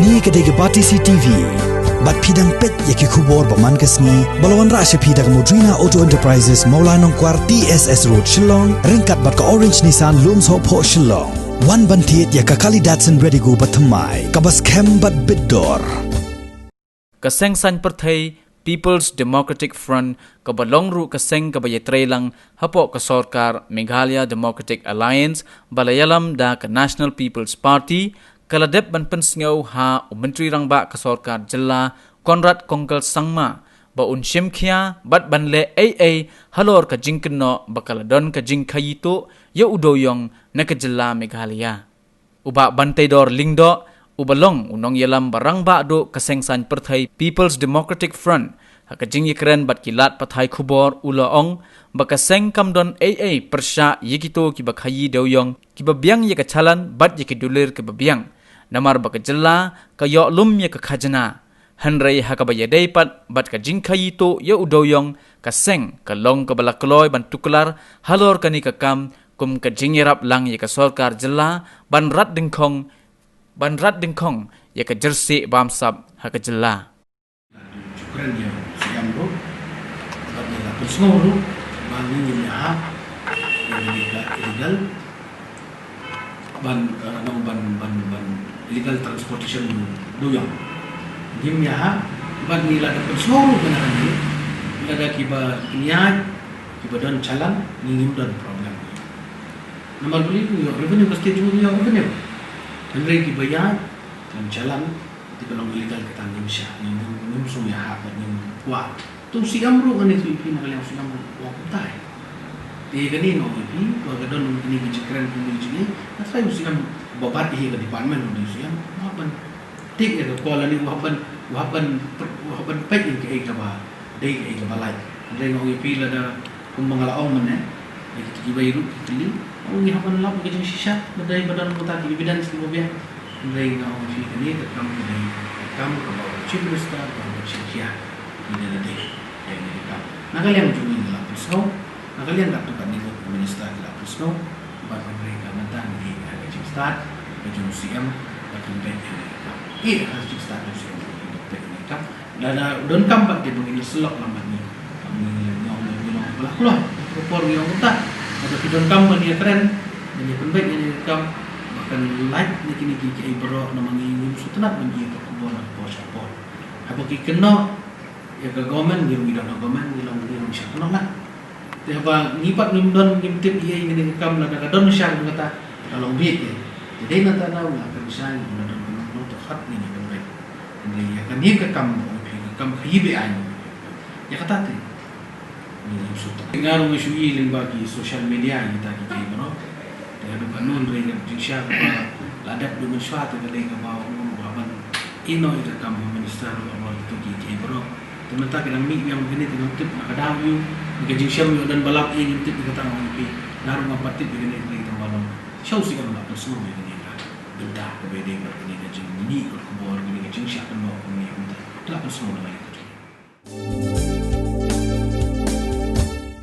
Ni kedai Bati CTV. Bat pidang pet yaki kubor paman kesni. Balawan rasya pidang Modrina Auto Enterprises Maulanong Kwar TSS Road Shillong. Ringkat bat ka Orange Nissan Looms Hope Ho Shillong. Wan bantiet yaka kali Datsun ready go batamai. Kabas kem bat bidor. Kaseng san perthai People's Democratic Front kabalong ru kaseng kabayatre lang hapo ka sorkar Meghalaya Democratic Alliance balayalam da ka National People's Party ka Ladep ban Pynsngew ha menteri rangba ka sorkar jilla Konrad Kongkal Sangma ba Jingkhaïi bat banle AA Halor ka Jingkhaïi bakaladon ka Jingkhaïi to ya Dewïong na ka jilla Meghalaya uba bantai dor lingdo ubalong unong yalam barang ba do kasengsan perthai People's Democratic Front hakajing yikren bat kilat pathai khubor ulaong bakaseng kamdon AA persya yikito kibakhayi Dewïong kibabiang yakachalan bat yikidulir kibabiang namar bakajella kayo lum yakakajana hanrei hakabayadei pat bat ka Jingkhaïi to ya Dewïong kaseng kalong kabalakloy ban tuklar halor kani kakam kum kajing yarap lang yakasorkar jella banrat dingkong ya ka jersey bamsab haka jella Cukran ya siam ro bagi la Pynsngew ro bagi ni ha illegal ban illegal transportation Dewïong dim ya ha bagi la Pynsngew ro kana ni ada kiba niat kiba don chalan ngim don problem nomor beli yo revenue mesti tu yo revenue Henry dibayar dan jalan di kolong illegal kita Indonesia ni sunya hak ni wah tu siam ro kan itu ipi nak yang siam ro wah putai di kini no ipi wah gadon ni kecekran ni jadi asal siam babat di department ni siam waban tik ya kola ni waban pek yang ke ikaba dei ke ikaba lai Henry no ipi lada kumbangalaong mana kita ibu ini oh ni hapan lap ke sisa badai badan kota di bidan seluruh biar Henry ngau fi ini tekam dari kamu ke bawah chief minister bawah Jingkhaïi ini ada yang kita nakalian juga ni lah Pynsngew nakalian tak tukar ni minister lah Pynsngew buat mereka mantan di ada chief start baju siam baju beg ini harus chief start siam beg ini kam dan don kampat dia begini selok lambat ni kami ngau belah keluar propor yang utah ada kidon kam dia keren dan dia penbaik dia kam bahkan like ni kini kiki bro namang ini sutenat mengi ke kubon pos apa ki kena ya ke government dia bidang government dia long dia syak kena lah dia apa ngipat ngimdon ngimtip ia ini kam la kadon syak kata kalau bit ya jadi nata tahu lah perusahaan dan untuk hat ini penbaik jadi ya kan dia ke kam khibe ai ya kata tu Dengar isu ini bagi sosial media kita bro. Dia ada kanun rega Jingkhaïi Ladep dengan suatu kedai kebau bahan ino itu kamu minister Allah itu bro. Teman-teman kita mik yang begini dengan tip nak ada you Jingkhaïi dan balap ini tip kita tahu ni. Naruh apa tip begini kita balap. Show sih kalau nak semua begini lah. Benda berbeda begini Jingkhaïi ni kalau kebau begini Jingkhaïi kan bawa begini. Tak semua lagi.